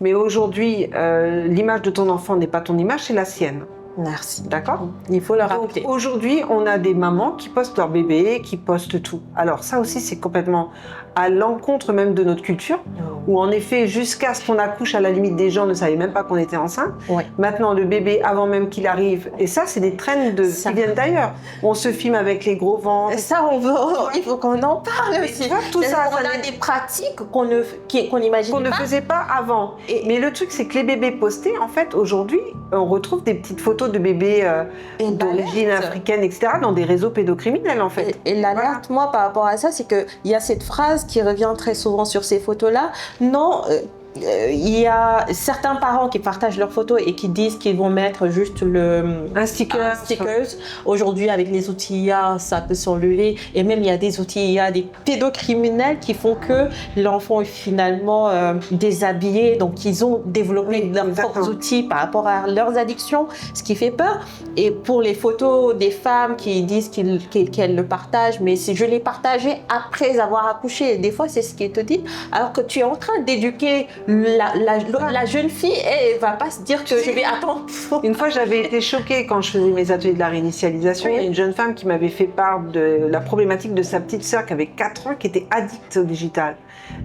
Mais aujourd'hui, l'image de ton enfant n'est pas ton image, c'est la sienne. Merci. D'accord ? Il faut le rappeler. Donc, aujourd'hui, on a des mamans qui postent leur bébé, qui postent tout. Alors ça aussi, c'est complètement à l'encontre même de notre culture, où en effet, jusqu'à ce qu'on accouche, à la limite, des gens ne savaient même pas qu'on était enceinte. Ouais. Maintenant, le bébé, avant même qu'il arrive, et ça, c'est des trends qui viennent d'ailleurs. On se filme avec les gros ventres. Ça, il faut qu'on en parle aussi. Tu vois, tout ça, on a des pratiques qu'on n'imagine pas. Qu'on ne faisait pas avant. Mais le truc, c'est que les bébés postés, en fait, aujourd'hui, on retrouve des petites photos de bébés d'origine africaine, etc., dans des réseaux pédocriminels, en fait. Et l'alerte, moi, par rapport à ça, c'est qu'il y a cette phrase qui revient très souvent sur ces photos-là. Non, il y a certains parents qui partagent leurs photos et qui disent qu'ils vont mettre juste un sticker. Aujourd'hui, avec les outils IA, ça peut s'enlever. Et même, il y a des outils IA, des pédocriminels qui font que l'enfant est finalement déshabillé. Donc, ils ont développé leurs propres outils par rapport à leurs addictions, ce qui fait peur. Et pour les photos des femmes qui disent qu'elles le partagent, mais je l'ai partagé après avoir accouché. Des fois, c'est ce qu'ils te disent. Alors que tu es en train d'éduquer la jeune fille, elle va pas se dire que je vais attendre. Une fois, j'avais été choquée quand je faisais mes ateliers de la réinitialisation. Il y a une jeune femme qui m'avait fait part de la problématique de sa petite sœur qui avait 4 ans, qui était addicte au digital.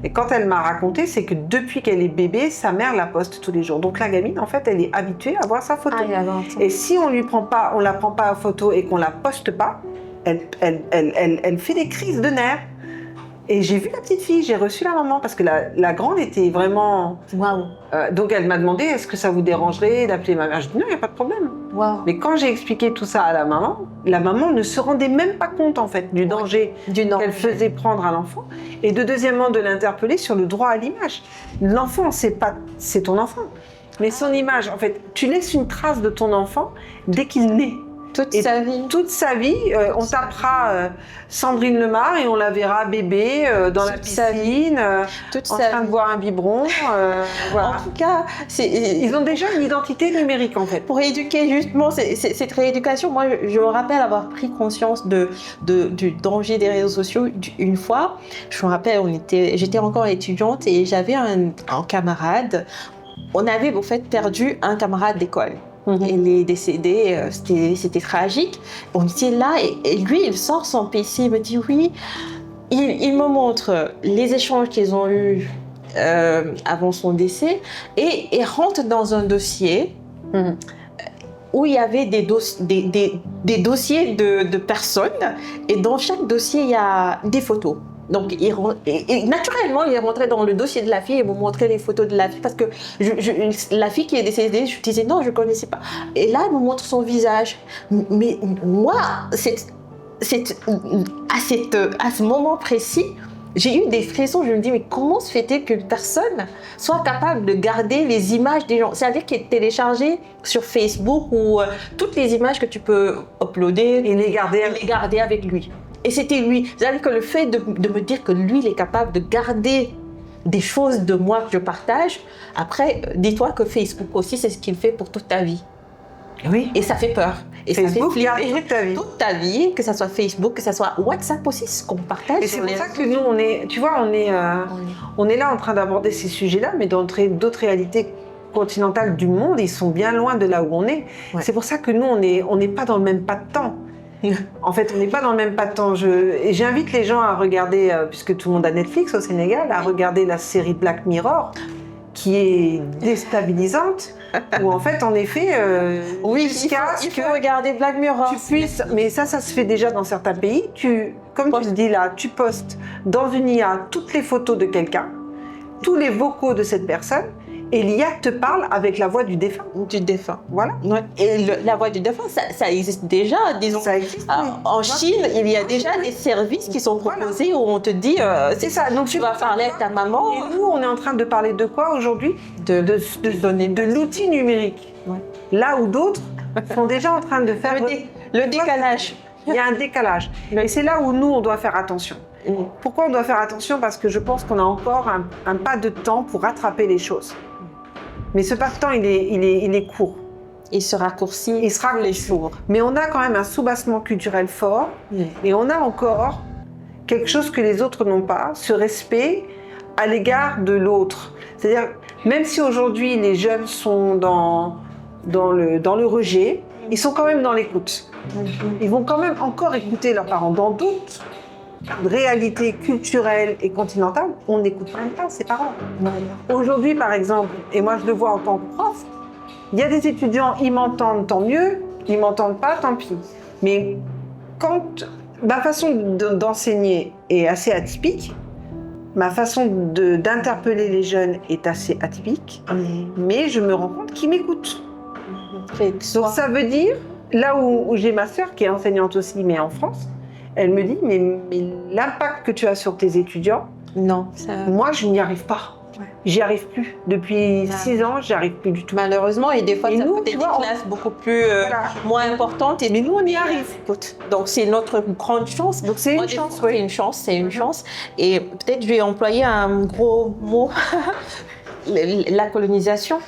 Et quand elle m'a raconté, c'est que depuis qu'elle est bébé, sa mère la poste tous les jours. Donc la gamine, en fait, elle est habituée à voir sa photo. Et si on la prend pas en photo et qu'on la poste pas, elle fait des crises de nerfs. Et j'ai vu la petite fille, j'ai reçu la maman, parce que la grande était vraiment... Waouh. Donc elle m'a demandé, est-ce que ça vous dérangerait d'appeler ma mère ? Je dis non, il n'y a pas de problème. Wow. Mais quand j'ai expliqué tout ça à la maman ne se rendait même pas compte, en fait, du danger qu'elle faisait prendre à l'enfant. Et deuxièmement, de l'interpeller sur le droit à l'image. L'enfant, c'est ton enfant. Mais son image, en fait, tu laisses une trace de ton enfant dès qu'il naît. Toute sa vie, on tapera Sandrine Lemar et on la verra bébé dans la piscine, en train de boire un biberon. Voilà. En tout cas, ils ont déjà une identité numérique, en fait. Pour éduquer justement cette rééducation, moi je me rappelle avoir pris conscience du danger des réseaux sociaux une fois. Je me rappelle, j'étais encore étudiante et j'avais un camarade. On avait en fait perdu un camarade d'école. Il est décédé, c'était tragique. On était là et lui, il sort son PC, il me dit oui. Il me montre les échanges qu'ils ont eus avant son décès et rentre dans un dossier où il y avait des dossiers de personnes et dans chaque dossier, il y a des photos. Donc, naturellement, il est rentré dans le dossier de la fille et me montrait les photos de la fille parce que la fille qui est décédée, je disais non, je ne connaissais pas. Et là, il me montre son visage. Mais moi, à ce moment précis, j'ai eu des frissons. Je me dis, mais comment se fait-il qu'une personne soit capable de garder les images des gens ? C'est-à-dire qu'il est téléchargé sur Facebook ou toutes les images que tu peux uploader et les garder avec lui. Et c'était lui. C'est-à-dire que le fait de me dire que lui, il est capable de garder des choses de moi que je partage, après, dis-toi que Facebook aussi, c'est ce qu'il fait pour toute ta vie. Oui. Et ça fait peur. Et Facebook, ça fait toute ta vie. Toute ta vie, que ça soit Facebook, que ça soit WhatsApp aussi, ce qu'on partage. Et c'est pour ça que nous, on est là en train d'aborder ces sujets-là, mais dans d'autres réalités continentales du monde, ils sont bien loin de là où on est. Ouais. C'est pour ça que nous, on n'est pas dans le même pas de temps. En fait, on n'est pas dans le même pas de temps. Et j'invite les gens à regarder, puisque tout le monde a Netflix au Sénégal, à regarder la série Black Mirror, qui est déstabilisante, où en fait, en effet, jusqu'à il faut regarder Black Mirror. Mais ça se fait déjà dans certains pays. Comme tu le dis là, tu postes dans une IA toutes les photos de quelqu'un, tous les vocaux de cette personne, et l'IA te parle avec la voix du défunt. Voilà. Ouais. Et la voix du défunt, ça existe déjà, disons. Ça existe, oui. En Chine, il y a déjà des services qui sont proposés où on te dit c'est ça. Donc tu vas parler avec ta maman. Et nous, on est en train de parler de quoi aujourd'hui ? De l'outil numérique. Ouais. Là où d'autres sont déjà en train de faire le décalage. Il y a un décalage. Et c'est là où nous, on doit faire attention. Pourquoi on doit faire attention ? Parce que je pense qu'on a encore un pas de temps pour rattraper les choses. Mais ce pas de temps, il est court. Il se raccourcit. Il sera les jours. Mais on a quand même un soubassement culturel fort. Et on a encore quelque chose que les autres n'ont pas, ce respect à l'égard de l'autre. C'est-à-dire, Même si aujourd'hui les jeunes sont dans le rejet, ils sont quand même dans l'écoute. Ils vont quand même encore écouter leurs parents. Dans d'autres réalités culturelles et continentales, on n'écoute même pas ses parents. Aujourd'hui, par exemple, et moi je le vois en tant que prof, il y a des étudiants, ils m'entendent, tant mieux, ils m'entendent pas, tant pis. Mais quand ma façon d'enseigner est assez atypique, ma façon d'interpeller les jeunes est assez atypique, mais je me rends compte qu'ils m'écoutent. Donc ça veut dire, là où j'ai ma sœur qui est enseignante aussi, mais en France, elle me dit, mais l'impact que tu as sur tes étudiants, non, moi je n'y arrive pas. Ouais. J'y arrive plus. Depuis 6 ans, j'y arrive plus du tout. Malheureusement, et des fois, ça peut être des classes beaucoup plus moins importantes. Mais nous, on y arrive. Donc, c'est notre grande chance. Donc, c'est une chance. C'est une chance, c'est une chance. Et peut-être, je vais employer un gros mot. La colonisation.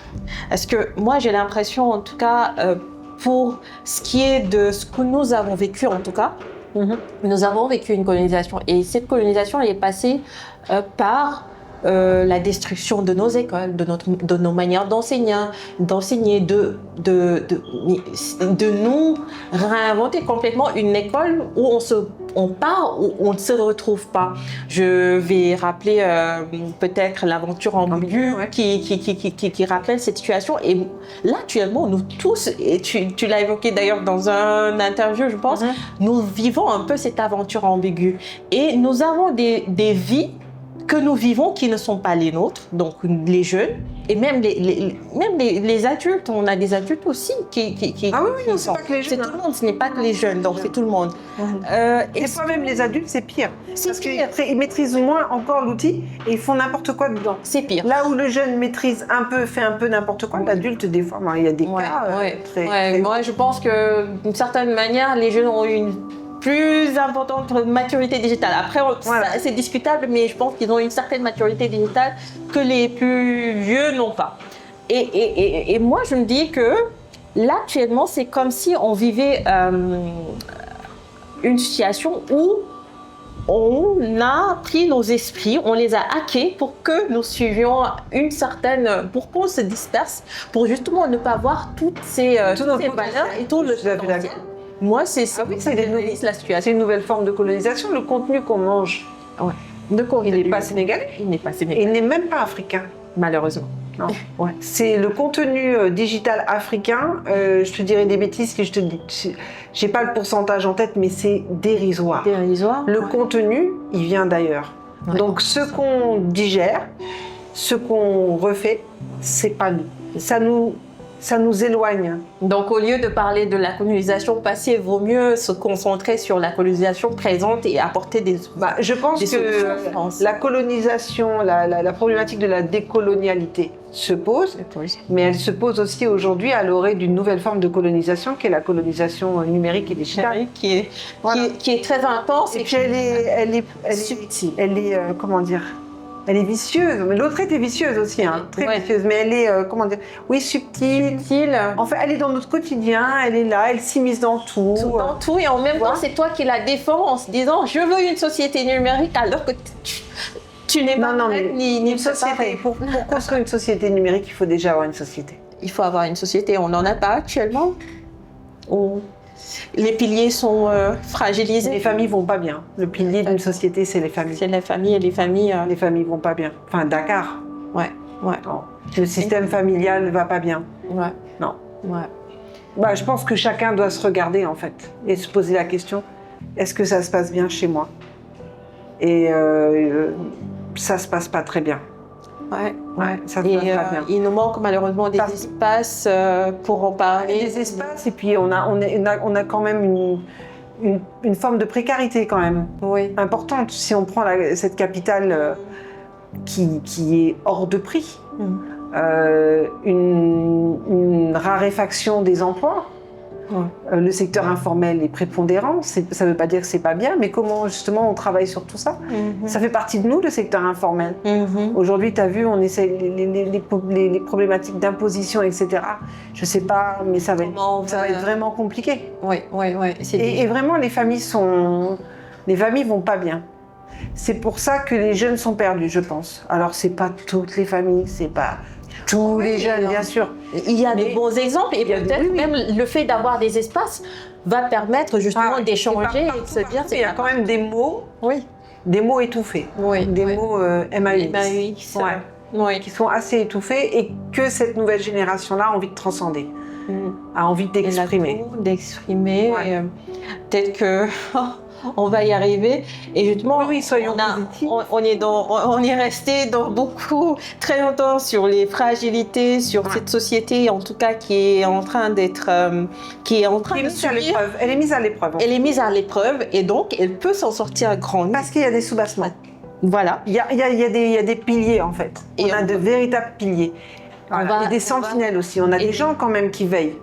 Parce que moi, j'ai l'impression, en tout cas, pour ce qui est de ce que nous avons vécu, en tout cas, nous avons vécu une colonisation. Et cette colonisation, elle est passée par la destruction de nos écoles, de nos manières d'enseigner, de nous réinventer complètement une école où on part, où on ne se retrouve pas. Je vais rappeler peut-être l'aventure ambiguë qui rappelle cette situation. Et là, actuellement, nous tous, et tu l'as évoqué d'ailleurs dans un interview, je pense, nous vivons un peu cette aventure ambiguë. Et nous avons des vies que nous vivons qui ne sont pas les nôtres, donc les jeunes, et même les adultes. On a des adultes aussi qui ah oui, non, c'est pas que les jeunes. C'est tout le monde, ce n'est pas que les jeunes, donc c'est tout le monde. Et fois même les adultes, c'est pire. Parce qu'ils maîtrisent moins encore l'outil et ils font n'importe quoi dedans. C'est pire. Là où le jeune maîtrise un peu, fait un peu n'importe quoi, l'adulte, des fois, il y a des cas très... Moi, je pense que d'une certaine manière, les jeunes ont une plus importante maturité digitale. Après, c'est discutable, mais je pense qu'ils ont une certaine maturité digitale que les plus vieux n'ont pas. Et moi, je me dis que là, actuellement, c'est comme si on vivait une situation où on a pris nos esprits, on les a hackés pour que nous suivions une certaine... pour qu'on se disperse, pour justement ne pas voir toutes ces valeurs et tout le potentiel. Moi, c'est ça. Oui, c'est la situation. C'est une nouvelle forme de colonisation. Le contenu qu'on mange, il n'est pas sénégalais. Il n'est pas sénégalais. Il n'est même pas africain. Malheureusement. Non. C'est le contenu digital africain. Je te dirais des bêtises si je te dis. J'ai pas le pourcentage en tête, mais c'est dérisoire. Le contenu, il vient d'ailleurs. Donc, ce qu'on digère, ce qu'on refait, c'est pas nous. Ça nous éloigne. Donc, au lieu de parler de la colonisation passée, il vaut mieux se concentrer sur la colonisation présente et apporter des je pense que la colonisation, la problématique de la décolonialité se pose, mais elle se pose aussi aujourd'hui à l'orée d'une nouvelle forme de colonisation qui est la colonisation numérique et digitale. Qui est très intense. Et puis elle est subtile. Elle est, comment dire ? Elle est vicieuse, mais l'autre était vicieuse aussi, très vicieuse, mais elle est, subtile. En fait, elle est dans notre quotidien, elle est là, elle s'immisce dans tout. Dans tout, et en même temps, c'est toi qui la défends en se disant « je veux une société numérique » alors que tu n'es pas ni une société. Pour construire une société numérique, il faut déjà avoir une société. Il faut avoir une société, on n'en a pas actuellement. Les piliers sont fragilisés. Les familles vont pas bien. Le pilier d'une société, c'est les familles. C'est les familles, et les familles... Les familles vont pas bien. Enfin, Dakar. Ouais. Non. Le système familial ne va pas bien. Non. Je pense que chacun doit se regarder, en fait, et se poser la question, est-ce que ça se passe bien chez moi ? Et ça se passe pas très bien. Ça se passe pas bien. Il nous manque malheureusement des espaces pour en parler. Des espaces, et puis on a quand même une forme de précarité quand même importante. Si on prend cette capitale qui est hors de prix, une raréfaction des emplois. Le secteur informel est prépondérant, ça ne veut pas dire que c'est pas bien, mais comment justement on travaille sur tout ça ? Ça fait partie de nous, le secteur informel. Aujourd'hui, tu as vu, on essaie les problématiques d'imposition, etc. Je ne sais pas, mais ça va être vraiment compliqué. Et vraiment, les familles vont pas bien. C'est pour ça que les jeunes sont perdus, je pense. Alors, c'est pas toutes les familles, c'est pas Tous les jeunes, bien sûr. Il y a de bons exemples et peut-être oui. même le fait d'avoir des espaces va permettre justement d'échanger et de se dire... Il y a quand même des mots, des mots étouffés, des mots MAUX, qui sont assez étouffés et que cette nouvelle génération-là a envie de transcender, a envie d'exprimer. Peut-être que... on va y arriver et justement soyons on est resté dans beaucoup très longtemps sur les fragilités sur cette société en tout cas qui est en train d'être elle est mise à l'épreuve. Elle est mise à l'épreuve et donc elle peut s'en sortir grande parce qu'il y a des soubassements. Voilà, il y a des piliers en fait. On a de véritables piliers. Et des sentinelles aussi. On a des gens quand même qui veillent.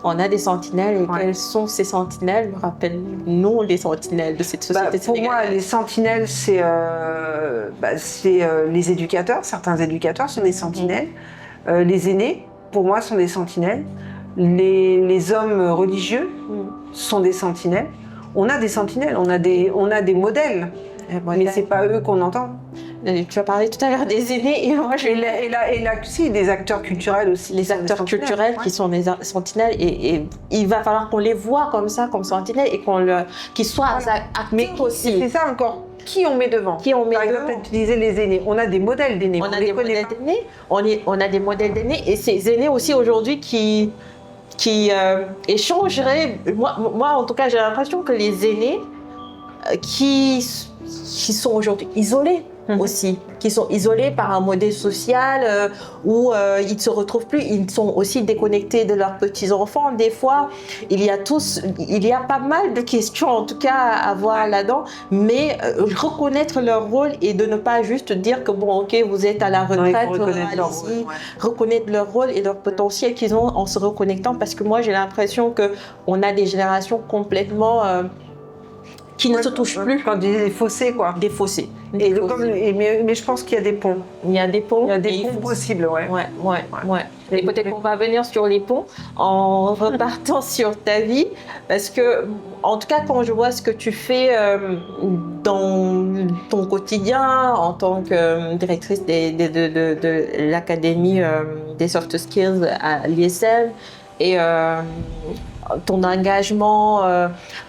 On a des sentinelles et quelles sont ces sentinelles? Rappelle-nous les sentinelles de cette société sénégalaise. Pour moi, les sentinelles, c'est les éducateurs. Certains éducateurs sont des sentinelles. Les aînés, pour moi, sont des sentinelles. Les hommes religieux sont des sentinelles. On a des sentinelles, on a des modèles. Mais c'est pas eux qu'on entend. Tu as parlé tout à l'heure des aînés et moi si, des acteurs culturels aussi. Les acteurs culturels qui sont des sentinelles et il va falloir qu'on les voit comme ça, comme sentinelles et qu'ils soient actifs aussi. C'est ça encore. Qui on met devant? Par exemple, tu disais les aînés. On a des modèles d'aînés. On a des modèles d'aînés et ces aînés aussi aujourd'hui qui échangeraient. Moi, en tout cas, j'ai l'impression que les aînés qui sont aujourd'hui isolés aussi, qui sont isolés par un modèle social où ils ne se retrouvent plus, ils sont aussi déconnectés de leurs petits-enfants. Des fois, il y a pas mal de questions en tout cas à voir là-dedans, mais reconnaître leur rôle et de ne pas juste dire que bon, ok, vous êtes à la retraite, reconnaître leur rôle et leur potentiel qu'ils ont en se reconnectant, parce que moi j'ai l'impression qu'on a des générations complètement... qui ne se touchent plus. Quand des fossés, quoi. Des fossés. Mais je pense qu'il y a des ponts. Il y a des ponts. Il y a des ponts possibles, Ouais. Et peut-être qu'on va venir sur les ponts en repartant sur ta vie. Parce que, en tout cas, quand je vois ce que tu fais dans ton quotidien en tant que directrice de l'Académie des Soft Skills à l'ISM et ton engagement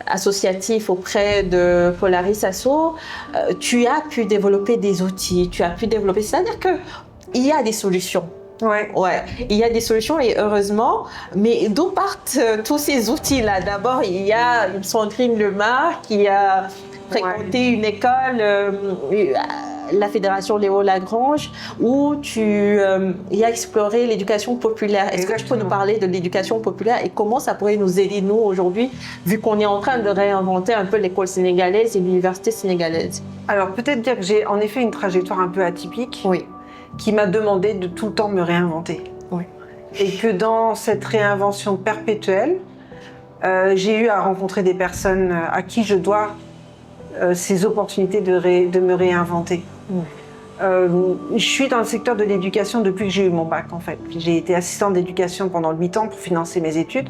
associatif auprès de Polaris Asso, tu as pu développer des outils, c'est-à-dire qu'il y a des solutions. Il y a des solutions et heureusement, mais d'où partent tous ces outils-là? D'abord, il y a une Sandrine Lemar qui a fréquenté une école, la Fédération Léo Lagrange, où tu y as exploré l'éducation populaire. Est-ce que tu peux nous parler de l'éducation populaire et comment ça pourrait nous aider, nous, aujourd'hui, vu qu'on est en train de réinventer un peu l'école sénégalaise et l'université sénégalaise? Alors, peut-être dire que j'ai en effet une trajectoire un peu atypique qui m'a demandé de tout le temps me réinventer. Et que dans cette réinvention perpétuelle, j'ai eu à rencontrer des personnes à qui je dois ces opportunités de me réinventer. Je suis dans le secteur de l'éducation depuis que j'ai eu mon bac, en fait. J'ai été assistante d'éducation pendant 8 ans pour financer mes études.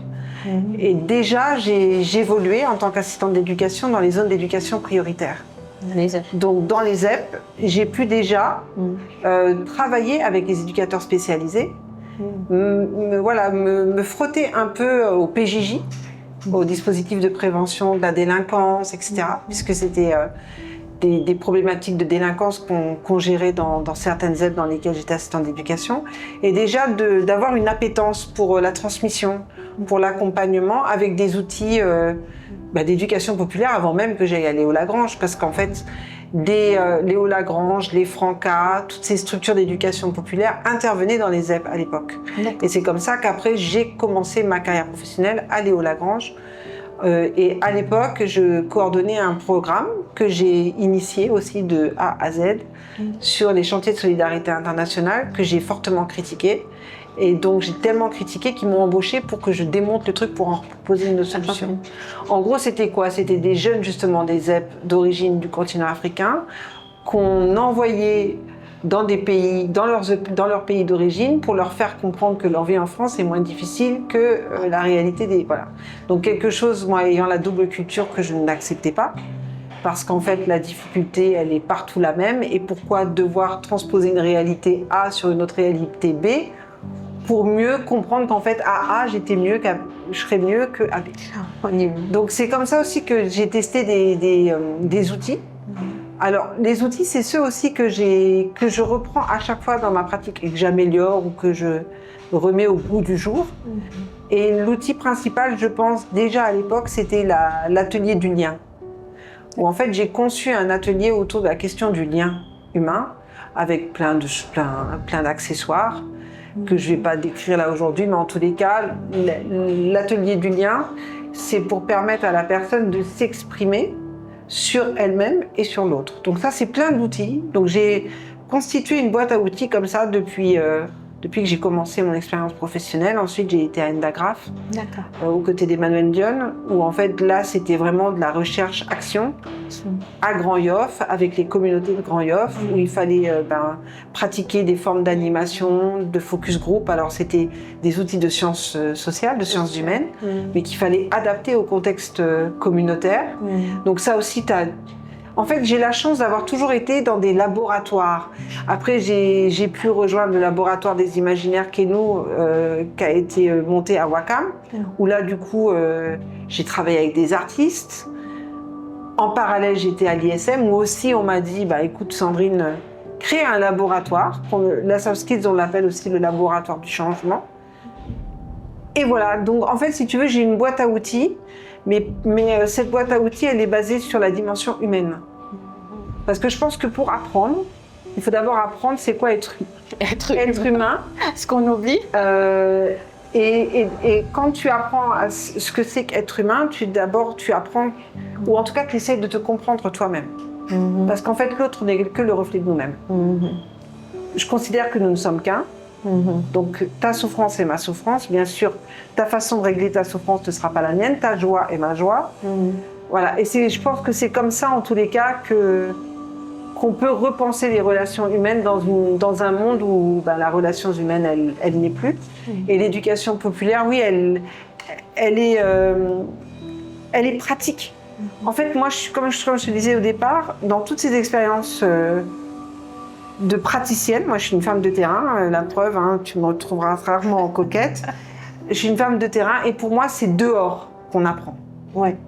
Et déjà, j'ai évolué en tant qu'assistante d'éducation dans les zones d'éducation prioritaire. Donc, dans les ZEP, j'ai pu déjà travailler avec les éducateurs spécialisés, me frotter un peu au PJJ, au dispositif de prévention de la délinquance, etc. Puisque c'était des problématiques de délinquance qu'on gérait dans certaines ZEP dans lesquelles j'étais assistante d'éducation. Et déjà d'avoir une appétence pour la transmission, pour l'accompagnement avec des outils d'éducation populaire avant même que j'aille à Léo Lagrange. Parce qu'en fait, Léo Lagrange, les Francas, toutes ces structures d'éducation populaire intervenaient dans les ZEP à l'époque. Et c'est comme ça qu'après, j'ai commencé ma carrière professionnelle à Léo Lagrange. Et à l'époque, je coordonnais un programme que j'ai initié aussi de A à Z sur les chantiers de solidarité internationale que j'ai fortement critiqué. Et donc, j'ai tellement critiqué qu'ils m'ont embauché pour que je démonte le truc pour en proposer une solution. En gros, c'était quoi? C'était des jeunes, justement, des ZEP d'origine du continent africain qu'on envoyait dans des pays, dans leur pays d'origine pour leur faire comprendre que leur vie en France est moins difficile que la réalité des... Voilà. Donc quelque chose, moi, ayant la double culture que je n'acceptais pas, parce qu'en fait, la difficulté, elle est partout la même. Et pourquoi devoir transposer une réalité A sur une autre réalité B pour mieux comprendre qu'en fait, à A, je serais mieux que à B. Donc, c'est comme ça aussi que j'ai testé des outils. Alors, les outils, c'est ceux aussi que je reprends à chaque fois dans ma pratique et que j'améliore ou que je remets au goût du jour. Et l'outil principal, je pense, déjà à l'époque, c'était l'atelier du lien. Où en fait, j'ai conçu un atelier autour de la question du lien humain, avec plein d'accessoires que je ne vais pas décrire là aujourd'hui, mais en tous les cas, l'atelier du lien, c'est pour permettre à la personne de s'exprimer sur elle-même et sur l'autre. Donc ça, c'est plein d'outils. Donc j'ai constitué une boîte à outils comme ça depuis que j'ai commencé mon expérience professionnelle. Ensuite, j'ai été à Endagraph, aux côtés d'Emmanuel Dione, où en fait, là, c'était vraiment de la recherche-action à Grand Yoff, avec les communautés de Grand Yoff, où il fallait pratiquer des formes d'animation, de focus group. Alors, c'était des outils de sciences sociales, de sciences humaines, mais qu'il fallait adapter au contexte communautaire. Donc ça aussi, en fait, j'ai la chance d'avoir toujours été dans des laboratoires. Après, j'ai pu rejoindre le laboratoire des imaginaires Keno, qui a été monté à Wakam, où là, du coup, j'ai travaillé avec des artistes. En parallèle, j'étais à l'ISM, où aussi, on m'a dit, écoute, Sandrine, crée un laboratoire. La Soft Skills, on l'appelle aussi le laboratoire du changement. Et voilà, donc en fait, si tu veux, j'ai une boîte à outils, mais cette boîte à outils, elle est basée sur la dimension humaine. Parce que je pense que pour apprendre, il faut d'abord apprendre c'est quoi être humain. Ce qu'on oublie. Et quand tu apprends à ce que c'est qu'être humain, tu apprends, ou en tout cas tu essaies de te comprendre toi-même. Parce qu'en fait, l'autre n'est que le reflet de nous-mêmes. Je considère que nous ne sommes qu'un. Donc ta souffrance est ma souffrance, bien sûr ta façon de régler ta souffrance ne sera pas la mienne, ta joie est ma joie. Voilà, et je pense que c'est comme ça en tous les cas qu'on peut repenser les relations humaines dans un monde où la relation humaine elle n'est plus. Et l'éducation populaire, oui, elle est pratique. En fait, moi, comme je te disais au départ, dans toutes ces expériences de praticienne, moi je suis une femme de terrain, la preuve, tu me retrouveras rarement en coquette. Je suis une femme de terrain et pour moi c'est dehors qu'on apprend. Ouais.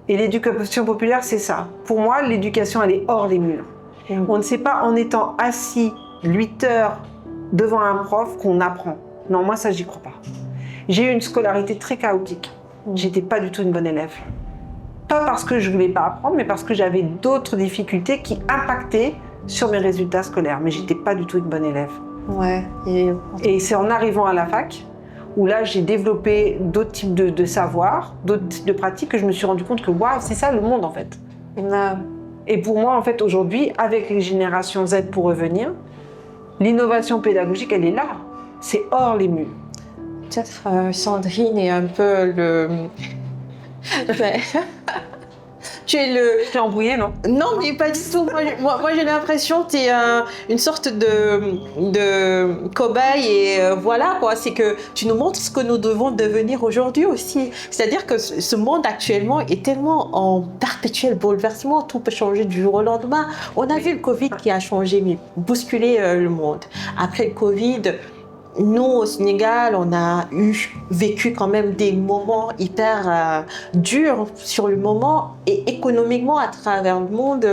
Et l'éducation populaire c'est ça. Pour moi l'éducation elle est hors les murs. On ne sait pas en étant assis 8 heures devant un prof qu'on apprend. Non, moi ça j'y crois pas. J'ai eu une scolarité très chaotique. J'étais pas du tout une bonne élève. Pas parce que je voulais pas apprendre, mais parce que j'avais d'autres difficultés qui impactaient sur mes résultats scolaires, mais j'étais pas du tout une bonne élève. Ouais. Et c'est en arrivant à la fac où là j'ai développé d'autres types de savoirs, d'autres types de pratiques que je me suis rendu compte que waouh, c'est ça le monde en fait. Et pour moi en fait aujourd'hui, avec les générations Z pour revenir, l'innovation pédagogique elle est là, c'est hors les murs. Peut-être Sandrine est un peu le... Tu es le... Je t'ai embrouillé, non? Non, mais pas du tout. Moi j'ai l'impression que tu es une sorte de cobaye et voilà quoi. C'est que tu nous montres ce que nous devons devenir aujourd'hui aussi. C'est-à-dire que ce monde actuellement est tellement en perpétuel bouleversement. Tout peut changer du jour au lendemain. On a vu le Covid qui a changé, mais bousculé le monde. Après le Covid... Nous, au Sénégal, on a vécu quand même des moments hyper durs sur le moment et économiquement à travers le monde,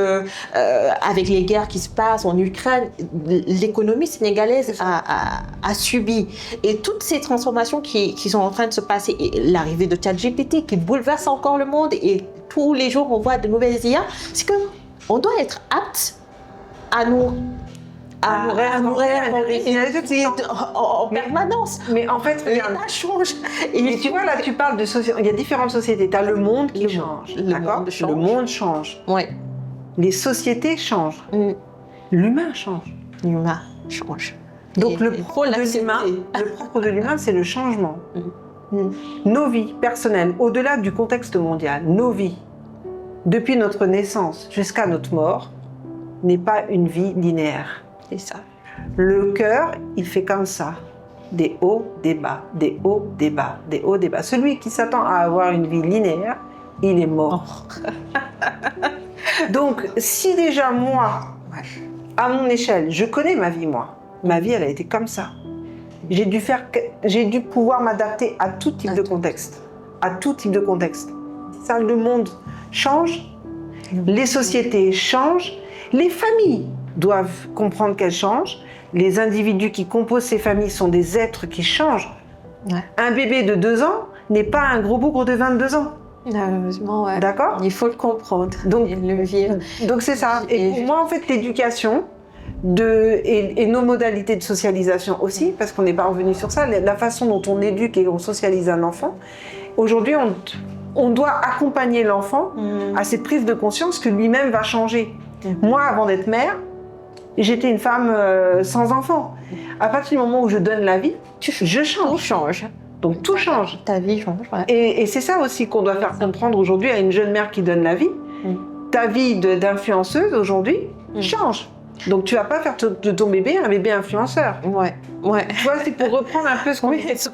avec les guerres qui se passent en Ukraine, l'économie sénégalaise a subi. Et toutes ces transformations qui sont en train de se passer, et l'arrivée de ChatGPT qui bouleverse encore le monde et tous les jours on voit de nouvelles IA, c'est qu'on doit être apte à nous en permanence. Mais en fait, regarde, ça change. Et tu vois, là, tu parles de société. Il y a différentes sociétés. Tu as le monde qui change. D'accord ? Le monde change. Ouais. Les sociétés changent. L'humain change. L'humain change. Donc, le propre de l'humain, c'est le changement. Nos vies personnelles, au-delà du contexte mondial, nos vies, depuis notre naissance jusqu'à notre mort, n'est pas une vie linéaire. C'est ça. Le cœur, il fait comme ça. Des hauts, des bas, des hauts, des bas, des hauts, des bas. Celui qui s'attend à avoir une vie linéaire, il est mort. Donc, si déjà moi, à mon échelle, je connais ma vie, moi. Ma vie, elle a été comme ça. J'ai dû pouvoir m'adapter à tout type de contexte. À tout type de contexte. Ça, le monde change, les sociétés changent, les familles doivent comprendre qu'elles changent, les individus qui composent ces familles sont des êtres qui changent. Ouais. Un bébé de 2 ans n'est pas un gros bougre de 22 ans. Malheureusement, ouais. D'accord ? Il faut le comprendre et le vivre. Donc c'est ça. Et pour moi, en fait, l'éducation et nos modalités de socialisation aussi, parce qu'on n'est pas revenu sur ça, la façon dont on éduque et on socialise un enfant, aujourd'hui, on doit accompagner l'enfant à cette prise de conscience que lui-même va changer. Moi, avant d'être mère, j'étais une femme sans enfant. À partir du moment où je donne la vie, je change. Tout change. Donc tout change. Ta vie change. Ouais. Et c'est ça aussi qu'on doit faire comprendre aujourd'hui à une jeune mère qui donne la vie. Ta vie d'influenceuse aujourd'hui change. Donc tu vas pas faire de ton bébé un bébé influenceur. Ouais. Tu vois, c'est pour reprendre un peu ce qu'on dit. c'est ça,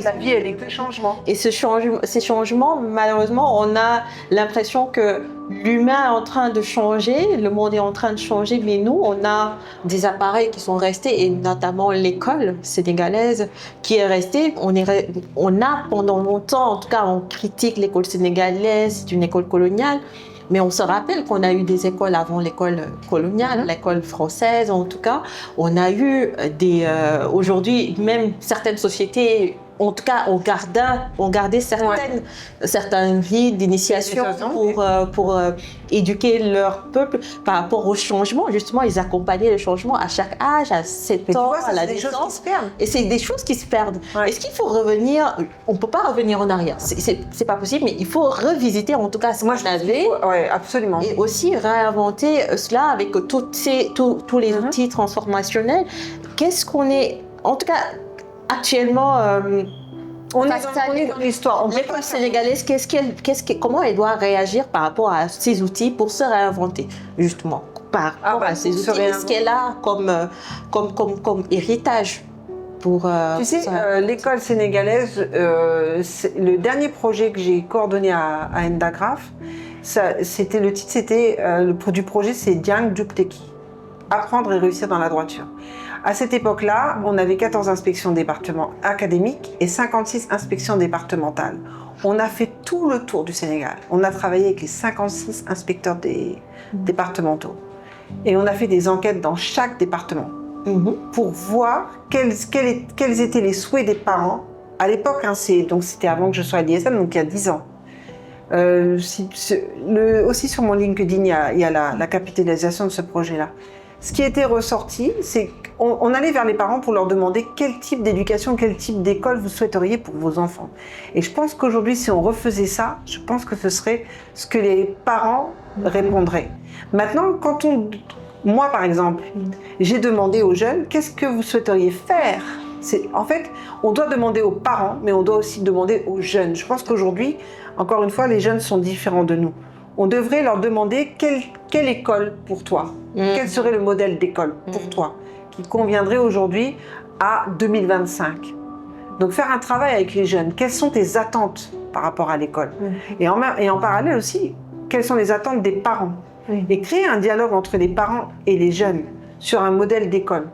la vie, elle est que changement. Et ces changements, malheureusement, on a l'impression que l'humain est en train de changer, le monde est en train de changer, mais nous, on a des appareils qui sont restés, et notamment l'école sénégalaise qui est restée. On a pendant longtemps, en tout cas, on critique l'école sénégalaise, c'est une école coloniale. Mais on se rappelle qu'on a eu des écoles avant l'école coloniale, l'école française en tout cas. On a eu aujourd'hui, même certaines sociétés, en tout cas, ont gardé certaines vies d'initiation pour éduquer leur peuple par rapport au changement. Justement, ils accompagnaient le changement à chaque âge, à 7 ans, à la naissance. Et c'est des choses qui se perdent. Ouais. Est-ce qu'il faut revenir? On ne peut pas revenir en arrière. C'est pas possible, mais il faut revisiter en tout cas ce qu'on avait. Oui, absolument. Et aussi réinventer cela avec tous les outils transformationnels. Qu'est-ce qu'on est... En tout cas, actuellement, on est dans l'histoire. L'école sénégalaise, comment elle doit réagir par rapport à ces outils pour se réinventer, justement, par rapport à ces outils? Qu'est-ce qu'elle a comme héritage pour... Tu sais, l'école sénégalaise, le dernier projet que j'ai coordonné à Endagraph, le titre du projet, c'est Diang Juk Teki, apprendre et réussir dans la droiture. À cette époque-là, on avait 14 inspections départementales académiques et 56 inspections départementales. On a fait tout le tour du Sénégal. On a travaillé avec les 56 inspecteurs départementaux. Et on a fait des enquêtes dans chaque département pour voir quels étaient les souhaits des parents. À l'époque, c'était avant que je sois à l'ISM, donc il y a 10 ans. Aussi sur mon LinkedIn, il y a la capitalisation de ce projet-là. Ce qui était ressorti, c'est qu'on allait vers les parents pour leur demander quel type d'éducation, quel type d'école vous souhaiteriez pour vos enfants. Et je pense qu'aujourd'hui, si on refaisait ça, je pense que ce serait ce que les parents répondraient. Maintenant, moi par exemple, j'ai demandé aux jeunes, qu'est-ce que vous souhaiteriez faire ? En fait, on doit demander aux parents, mais on doit aussi demander aux jeunes. Je pense qu'aujourd'hui, encore une fois, les jeunes sont différents de nous. On devrait leur demander quelle école pour toi ? Quel serait le modèle d'école pour toi qui conviendrait aujourd'hui à 2025 ? Donc faire un travail avec les jeunes. Quelles sont tes attentes par rapport à l'école ? Et en parallèle aussi, quelles sont les attentes des parents ? Et créer un dialogue entre les parents et les jeunes sur un modèle d'école.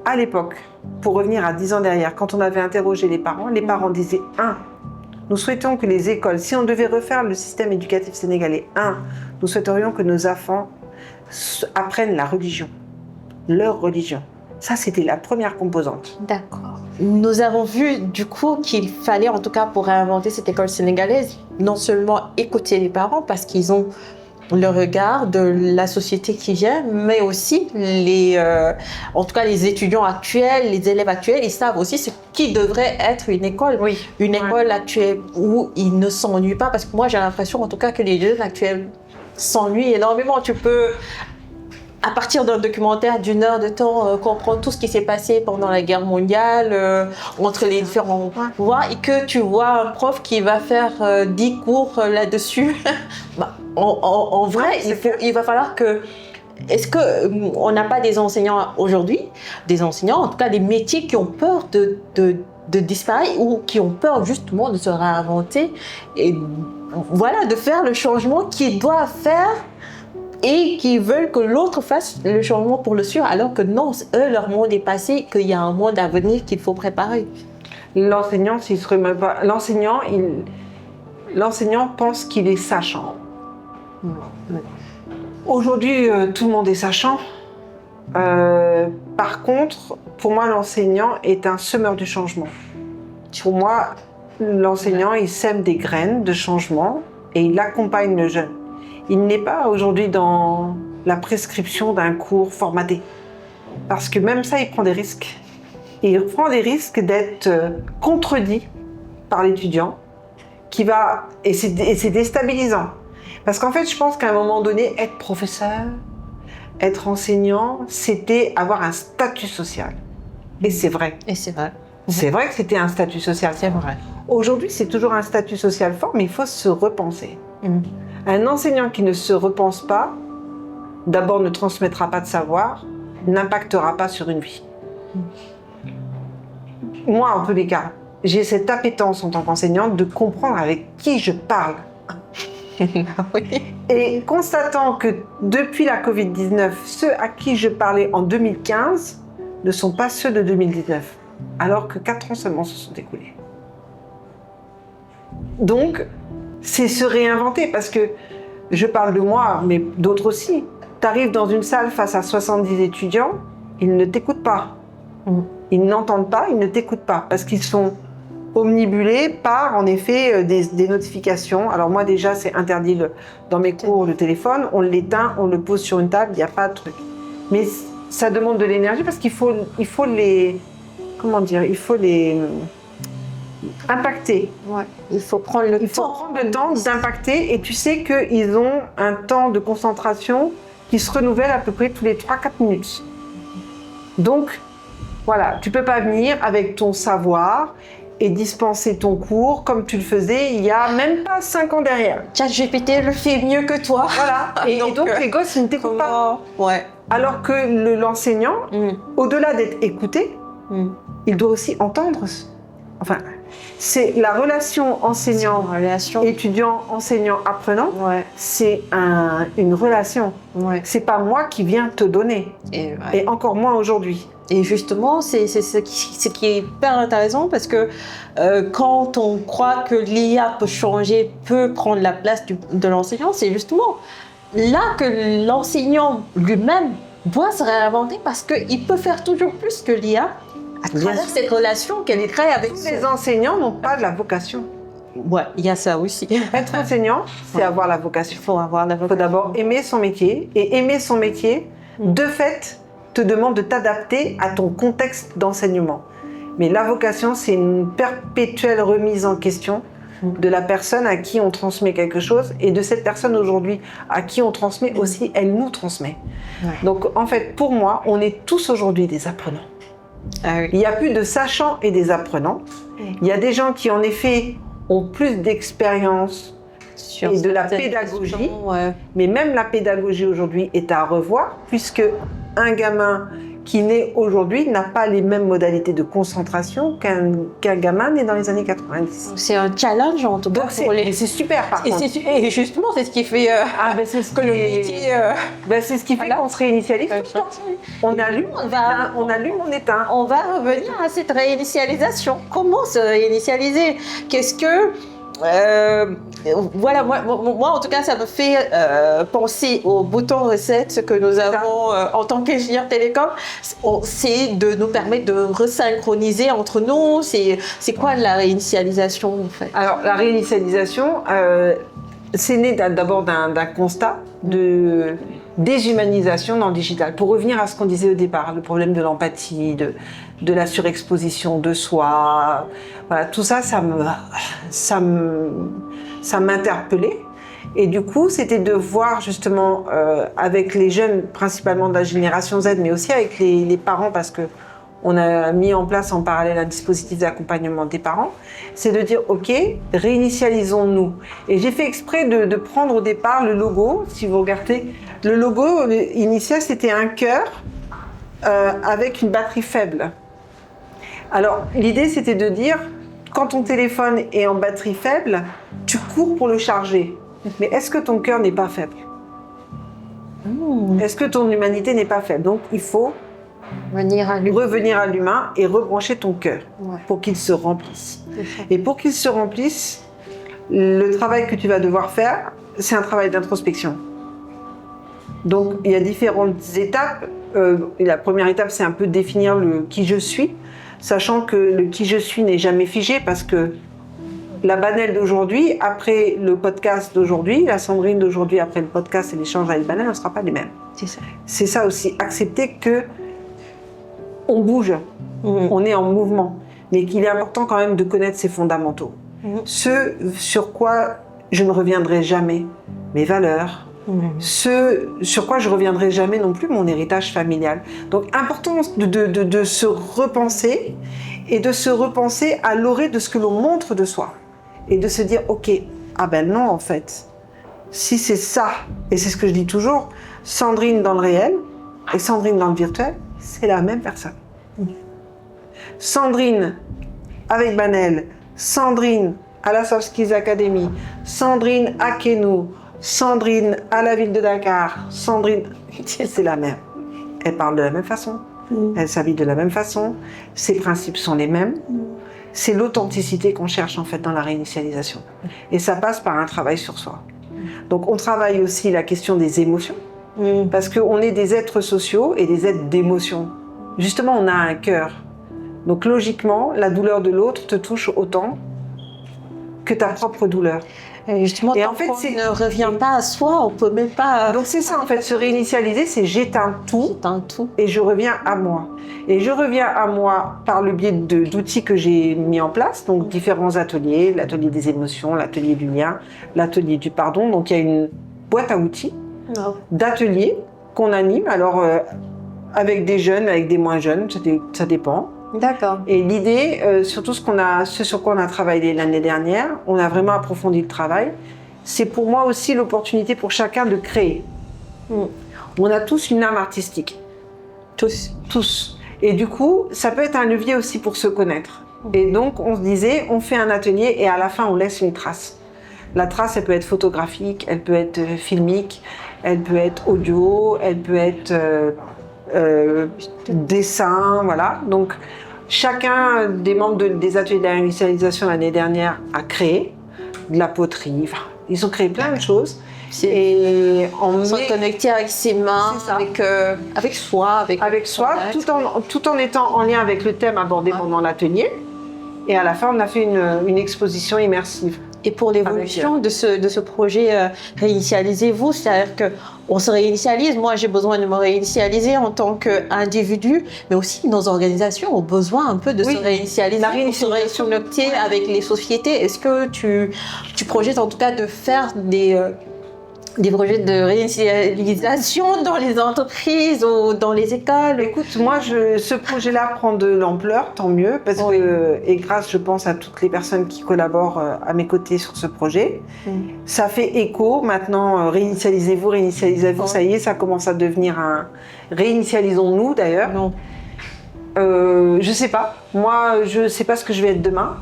À l'époque, pour revenir à 10 ans derrière, quand on avait interrogé les parents disaient nous souhaitons que les écoles, si on devait refaire le système éducatif sénégalais, nous souhaiterions que nos enfants apprennent la religion, leur religion. Ça, c'était la première composante. D'accord. Nous avons vu du coup qu'il fallait, en tout cas pour réinventer cette école sénégalaise, non seulement écouter les parents parce qu'ils ont le regard de la société qui vient, mais aussi en tout cas les étudiants actuels, les élèves actuels, ils savent aussi ce qui devrait être une école. Une école actuelle où ils ne s'ennuient pas, parce que moi j'ai l'impression en tout cas que les jeunes actuels s'ennuient énormément. Tu peux, à partir d'un documentaire d'1 heure de temps, comprendre tout ce qui s'est passé pendant la guerre mondiale, entre les différents pouvoirs, et que tu vois un prof qui va faire 10 cours là-dessus. En vrai, il va falloir que... Est-ce qu'on n'a pas des enseignants aujourd'hui, des enseignants, en tout cas des métiers qui ont peur de disparaître ou qui ont peur justement de se réinventer et voilà, de faire le changement qu'ils doivent faire et qui veulent que l'autre fasse le changement pour le suivre, alors que non, eux, leur monde est passé, qu'il y a un monde à venir qu'il faut préparer. L'enseignant, s'il se remet pas, l'enseignant pense qu'il est sachant. Aujourd'hui, tout le monde est sachant. Par contre, pour moi, l'enseignant est un semeur de changement. Pour moi, l'enseignant, il sème des graines de changement et il accompagne le jeune. Il n'est pas aujourd'hui dans la prescription d'un cours formaté. Parce que même ça, il prend des risques. Et il prend des risques d'être contredit par l'étudiant, et c'est déstabilisant. Parce qu'en fait, je pense qu'à un moment donné, être professeur, être enseignant, c'était avoir un statut social. Et c'est vrai. Et c'est vrai. C'est vrai que c'était un statut social. C'est vrai. Aujourd'hui, c'est toujours un statut social fort, mais il faut se repenser. Un enseignant qui ne se repense pas, d'abord ne transmettra pas de savoir, n'impactera pas sur une vie. Moi, en tous les cas, j'ai cette appétence en tant qu'enseignante de comprendre avec qui je parle. Et constatant que depuis la Covid-19, ceux à qui je parlais en 2015 ne sont pas ceux de 2019, alors que 4 ans seulement se sont écoulés. Donc, c'est se réinventer, parce que je parle de moi, mais d'autres aussi. Tu arrives dans une salle face à 70 étudiants, ils ne t'écoutent pas. Ils n'entendent pas, ils ne t'écoutent pas, parce qu'ils sont omnibulés par, en effet, des notifications. Alors moi, déjà, c'est interdit dans mes cours, le téléphone. On l'éteint, on le pose sur une table, il n'y a pas de truc. Mais ça demande de l'énergie, parce qu'il faut les... Comment dire? Il faut les... impacter. Ouais. Il faut prendre le temps. Il faut prendre le temps d'impacter, et tu sais qu'ils ont un temps de concentration qui se renouvelle à peu près tous les 3-4 minutes. Donc, voilà, tu ne peux pas venir avec ton savoir et dispenser ton cours comme tu le faisais il y a même pas 5 ans derrière. ChatGPT le fait mieux que toi. Voilà, et donc les gosses, ils ne t'écoutent pas. Ouais. Alors que l'enseignant, au-delà d'être écouté, il doit aussi entendre. Enfin, c'est la relation enseignant-étudiant, enseignant-apprenant, c'est une relation. C'est pas moi qui viens te donner, et encore moins aujourd'hui. Et justement, c'est ce qui est hyper intéressant, parce que quand on croit que l'IA peut changer, peut prendre la place de l'enseignant, c'est justement là que l'enseignant lui-même doit se réinventer, parce qu'il peut faire toujours plus que l'IA à travers cette relation qu'elle crée avec tous les enseignants n'ont pas de la vocation. Ouais, il y a ça aussi. Être enseignant, c'est avoir la vocation. Il faut avoir la vocation. Il faut d'abord aimer son métier, et aimer son métier, de fait, te demande de t'adapter à ton contexte d'enseignement. Mais la vocation, c'est une perpétuelle remise en question de la personne à qui on transmet quelque chose, et de cette personne aujourd'hui à qui on transmet aussi, elle nous transmet. Donc en fait, pour moi, on est tous aujourd'hui des apprenants. Il n'y a plus de sachants et des apprenants. Il y a des gens qui, en effet, ont plus d'expérience et de la pédagogie. Mais même la pédagogie aujourd'hui est à revoir, puisque un gamin qui naît aujourd'hui n'a pas les mêmes modalités de concentration qu'un gamin né dans les années 90. C'est un challenge en tout cas. Et c'est super par contre. Et justement, c'est ce qui fait c'est ce qui fait qu'on se réinitialise tout le temps. On allume, on éteint. On va revenir à cette réinitialisation. Comment se réinitialiser? Qu'est-ce que... voilà, moi en tout cas, ça me fait penser au bouton reset, ce que nous avons en tant qu'ingénieur télécom. C'est de nous permettre de resynchroniser entre nous. C'est quoi la réinitialisation en fait? Alors la réinitialisation, c'est né d'abord d'un constat de déshumanisation dans le digital. Pour revenir à ce qu'on disait au départ, le problème de l'empathie, de la surexposition de soi, voilà, tout ça, ça m'interpellait. Et du coup, c'était de voir justement avec les jeunes, principalement de la génération Z, mais aussi avec les parents, parce que on a mis en place en parallèle un dispositif d'accompagnement des parents, c'est de dire, ok, réinitialisons-nous. Et j'ai fait exprès de prendre au départ le logo, si vous regardez, le logo initial, c'était un cœur avec une batterie faible. Alors, l'idée, c'était de dire, quand ton téléphone est en batterie faible, tu tu cours pour le charger. Mais est-ce que ton cœur n'est pas faible? Est-ce que ton humanité n'est pas faible? Donc, il faut revenir à l'humain et rebrancher ton cœur pour qu'il se remplisse. Et pour qu'il se remplisse, le travail que tu vas devoir faire, c'est un travail d'introspection. Donc, il y a différentes étapes. La première étape, c'est un peu définir le qui je suis, sachant que le qui je suis n'est jamais figé parce que la Banel d'aujourd'hui, après le podcast d'aujourd'hui, la Sandrine d'aujourd'hui, après le podcast et l'échange avec Banel, on ne sera pas les mêmes. C'est ça. C'est ça aussi, accepter que on bouge, on est en mouvement, mais qu'il est important quand même de connaître ses fondamentaux. Ce sur quoi je ne reviendrai jamais, mes valeurs, ce sur quoi je ne reviendrai jamais non plus, mon héritage familial. Donc, important de se repenser et de se repenser à l'orée de ce que l'on montre de soi. Et de se dire, ok, ah ben non en fait, si c'est ça, et c'est ce que je dis toujours, Sandrine dans le réel et Sandrine dans le virtuel, c'est la même personne. Sandrine avec Banel, Sandrine à la Soft Skills Academy, Sandrine à Kenou, Sandrine à la ville de Dakar, Sandrine, c'est la même. Elle parle de la même façon, elle s'habille de la même façon, ses principes sont les mêmes. C'est l'authenticité qu'on cherche en fait dans la réinitialisation. Et ça passe par un travail sur soi. Donc on travaille aussi la question des émotions, parce qu'on est des êtres sociaux et des êtres d'émotions. Justement, on a un cœur. Donc logiquement, la douleur de l'autre te touche autant que ta propre douleur. Et justement, et tant en fait, qu'on ne revient pas à soi, on peut même pas... Donc c'est ça en fait, se réinitialiser, c'est j'éteins tout et je reviens à moi. Et je reviens à moi par le biais d'outils que j'ai mis en place, donc différents ateliers, l'atelier des émotions, l'atelier du lien, l'atelier du pardon. Donc il y a une boîte à outils d'ateliers qu'on anime, alors avec des jeunes, avec des moins jeunes, ça dépend. D'accord. Et l'idée, surtout ce sur quoi on a travaillé l'année dernière, on a vraiment approfondi le travail, c'est pour moi aussi l'opportunité pour chacun de créer. On a tous une âme artistique. Tous. Et du coup, ça peut être un levier aussi pour se connaître. Et donc, on se disait, on fait un atelier et à la fin, on laisse une trace. La trace, elle peut être photographique, elle peut être filmique, elle peut être audio, elle peut être dessin, voilà. Donc, chacun des membres des ateliers de la réinitialisation l'année dernière a créé de la poterie. Enfin, ils ont créé plein de choses. Et on se connecter avec ses mains, avec soi, tout en étant en lien avec le thème abordé pendant l'atelier. Et à la fin, on a fait une exposition immersive. Et pour l'évolution de ce projet Réinitialisez-vous, c'est-à-dire qu'on se réinitialise. Moi, j'ai besoin de me réinitialiser en tant qu'individu, mais aussi nos organisations ont besoin un peu de se réinitialiser, pour se reconnecter avec les sociétés. Est-ce que tu projettes en tout cas de faire des projets de réinitialisation dans les entreprises ou dans les écoles? Écoute, moi, ce projet-là prend de l'ampleur, tant mieux, parce que, et grâce, je pense, à toutes les personnes qui collaborent à mes côtés sur ce projet, ça fait écho. Maintenant, réinitialisez-vous, ça y est, ça commence à devenir un... Réinitialisons-nous, d'ailleurs. Non. Je sais pas. Moi, je sais pas ce que je vais être demain.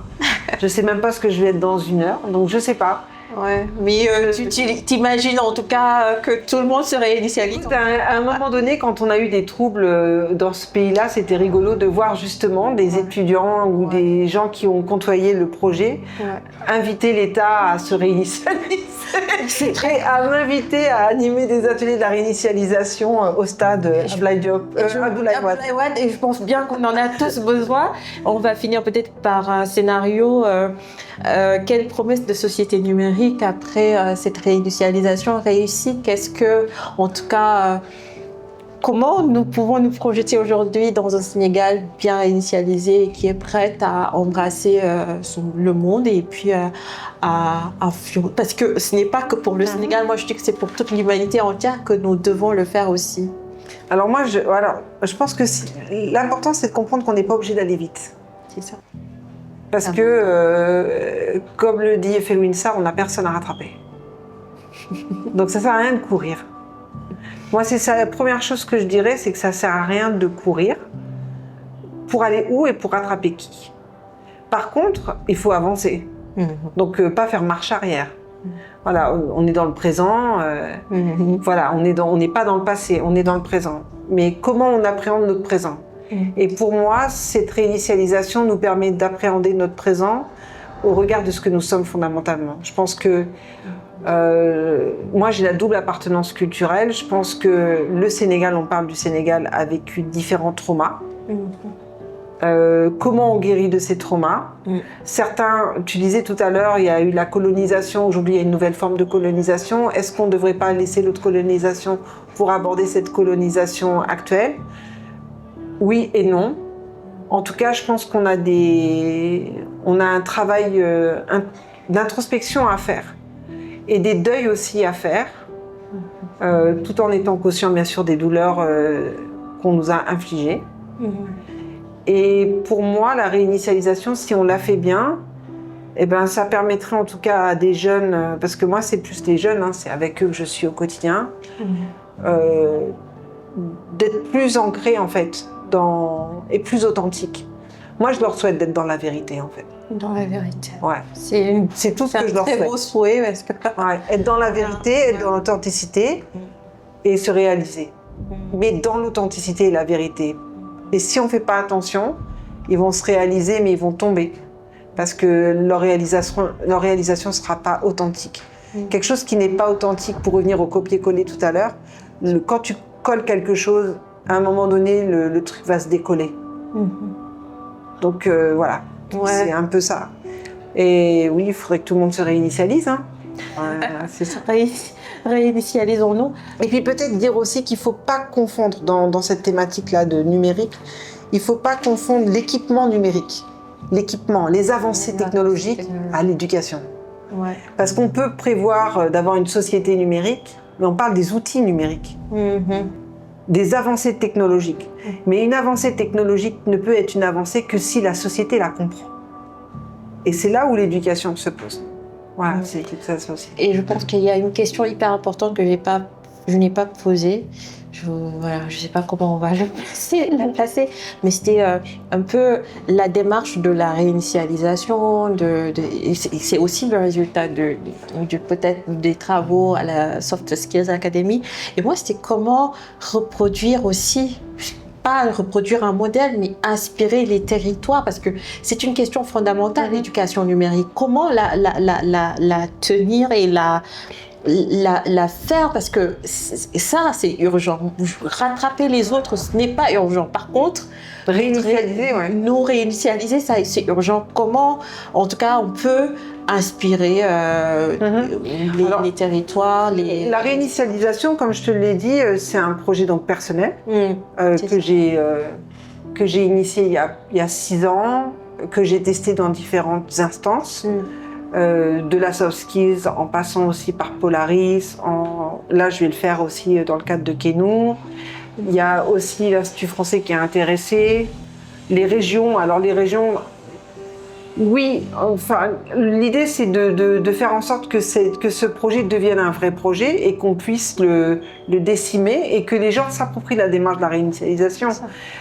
Je sais même pas ce que je vais être dans 1 heure, donc je sais pas. Ouais, mais tu t'imagines en tout cas que tout le monde se réinitialise. À un moment donné, quand on a eu des troubles dans ce pays-là, c'était rigolo de voir justement des étudiants ou des gens qui ont côtoyé le projet inviter l'État à se réinitialiser. Et à m'inviter à animer des ateliers de la réinitialisation au stade Abdoulaye Wade. Et je pense bien qu'on en a tous besoin. On va finir peut-être par un scénario. Quelle promesse de société numérique après cette réinitialisation réussie? Qu'est-ce que, en tout cas, comment nous pouvons nous projeter aujourd'hui dans un Sénégal bien réinitialisé et qui est prêt à embrasser le monde et puis parce que ce n'est pas que pour le Sénégal, moi je dis que c'est pour toute l'humanité entière que nous devons le faire aussi. Alors moi, je pense que l'important c'est de comprendre qu'on n'est pas obligé d'aller vite. C'est ça. Parce que, comme le dit Felwine Sarr, on n'a personne à rattraper. Donc ça ne sert à rien de courir. Moi, c'est ça, la première chose que je dirais, c'est que ça ne sert à rien de courir. Pour aller où et pour rattraper qui? Par contre, il faut avancer. Donc, pas faire marche arrière. Voilà, on est dans le présent. Voilà, on n'est pas dans le passé, on est dans le présent. Mais comment on appréhende notre présent? Et pour moi, cette réinitialisation nous permet d'appréhender notre présent au regard de ce que nous sommes fondamentalement. Je pense que moi, j'ai la double appartenance culturelle. Je pense que le Sénégal, on parle du Sénégal, a vécu différents traumas. Comment on guérit de ces traumas? Certains, tu disais tout à l'heure, il y a eu la colonisation, aujourd'hui il y a une nouvelle forme de colonisation. Est-ce qu'on ne devrait pas laisser l'autre colonisation pour aborder cette colonisation actuelle? Oui et non. En tout cas, je pense qu'on a un travail d'introspection à faire et des deuils aussi à faire, tout en étant conscient bien sûr des douleurs qu'on nous a infligées. Et pour moi, la réinitialisation, si on la fait bien, eh ben, ça permettrait en tout cas à des jeunes, parce que moi c'est plus des jeunes, c'est avec eux que je suis au quotidien, d'être plus ancrés en fait, et plus authentiques. Moi je leur souhaite d'être dans la vérité en fait. Dans la vérité. Ouais. C'est tout ce que je leur souhaite. C'est un très beau souhait. Parce que... être dans la vérité, être dans l'authenticité et se réaliser. Mais dans l'authenticité et la vérité. Et si on ne fait pas attention, ils vont se réaliser, mais ils vont tomber. Parce que leur réalisation ne sera pas authentique. Quelque chose qui n'est pas authentique, pour revenir au copier-coller tout à l'heure, quand tu colles quelque chose, à un moment donné, le truc va se décoller. Donc voilà, c'est un peu ça. Et oui, il faudrait que tout le monde se réinitialise. C'est ça. Réinitialisons-nous. Et puis peut-être dire aussi qu'il ne faut pas confondre dans cette thématique-là de numérique, il ne faut pas confondre l'équipement numérique, les avancées technologiques à l'éducation. Parce qu'on peut prévoir d'avoir une société numérique, mais on parle des outils numériques, des avancées technologiques. Mais une avancée technologique ne peut être une avancée que si la société la comprend. Et c'est là où l'éducation se pose. Voilà, c'est ça aussi. Et je pense qu'il y a une question hyper importante que je n'ai pas posée. Je ne sais pas comment on va la placer, mais c'était un peu la démarche de la réinitialisation. C'est aussi le résultat peut-être des travaux à la Soft Skills Academy. Et moi, c'était comment reproduire aussi, pas reproduire un modèle, mais inspirer les territoires, parce que c'est une question fondamentale, l'éducation numérique. Comment la tenir et la faire, parce que ça, c'est urgent. Rattraper les autres, ce n'est pas urgent. Par contre, nous réinitialiser, ça, c'est urgent. Comment, en tout cas, on peut inspirer les territoires. La réinitialisation, comme je te l'ai dit, c'est un projet donc personnel que j'ai initié il y a 6 ans, que j'ai testé dans différentes instances. De la soft skills, en passant aussi par Polaris. Là, je vais le faire aussi dans le cadre de Kenou. Il y a aussi l'Institut français qui est intéressé. Les régions, oui, enfin, l'idée c'est de faire en sorte que ce projet devienne un vrai projet et qu'on puisse le décimer et que les gens s'approprient la démarche de la réinitialisation.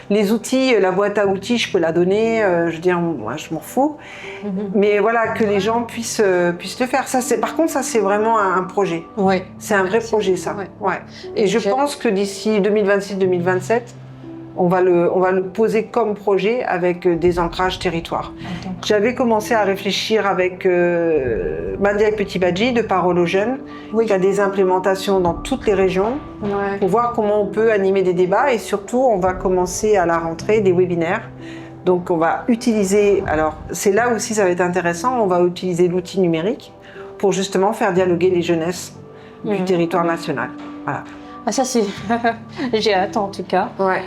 Les outils, la boîte à outils, je peux la donner, je veux dire, moi je m'en fous. Mais voilà, que les gens puissent le faire. Par contre, ça c'est vraiment un projet. Ouais. C'est un vrai projet, ça. Ouais. Et je pense que d'ici 2026-2027, on va le poser comme projet avec des ancrages territoires. J'avais commencé à réfléchir avec Mandia et Petit Badji de Parole aux Jeunes, qui a des implémentations dans toutes les régions, pour voir comment on peut animer des débats, et surtout on va commencer à la rentrée des webinaires. Donc on va utiliser, alors c'est là aussi ça va être intéressant, on va utiliser l'outil numérique pour justement faire dialoguer les jeunesses du territoire national. Voilà. Ah, ça c'est... J'ai hâte en tout cas. Ouais.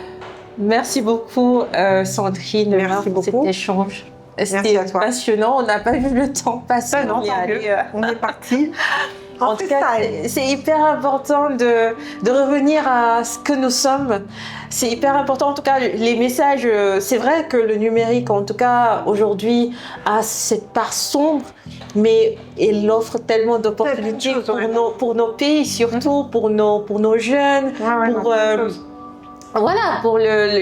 Merci beaucoup Sandrine pour cet échange. C'était passionnant, on n'a pas vu le temps passer. Non, on est parti. En tout cas, c'est hyper important de revenir à ce que nous sommes. C'est hyper important, en tout cas, les messages. C'est vrai que le numérique, en tout cas, aujourd'hui, a cette part sombre, mais il offre tellement d'opportunités pour nos pays, surtout pour nos jeunes, Voilà,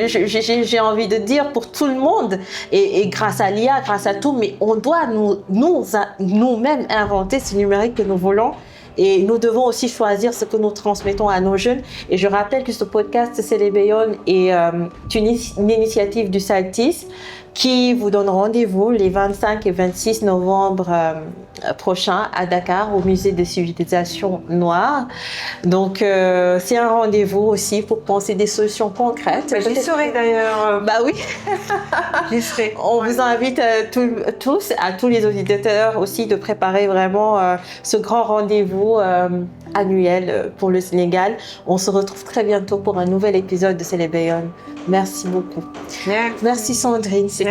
j'ai envie de dire pour tout le monde, et grâce à l'IA, grâce à tout, mais on doit nous-mêmes inventer ce numérique que nous voulons. Et nous devons aussi choisir ce que nous transmettons à nos jeunes. Et je rappelle que ce podcast, c'est les Bayonne, et une initiative du Saltis qui vous donne rendez-vous les 25 et 26 novembre prochains à Dakar, au Musée des civilisations noires. Donc, c'est un rendez-vous aussi pour penser des solutions concrètes. J'y serai d'ailleurs. Bah oui. J'y serai. On vous invite tous les auditeurs aussi, de préparer vraiment ce grand rendez-vous annuel pour le Sénégal. On se retrouve très bientôt pour un nouvel épisode de C'est les Bayonne. Merci beaucoup. Merci. Merci Sandrine. C'était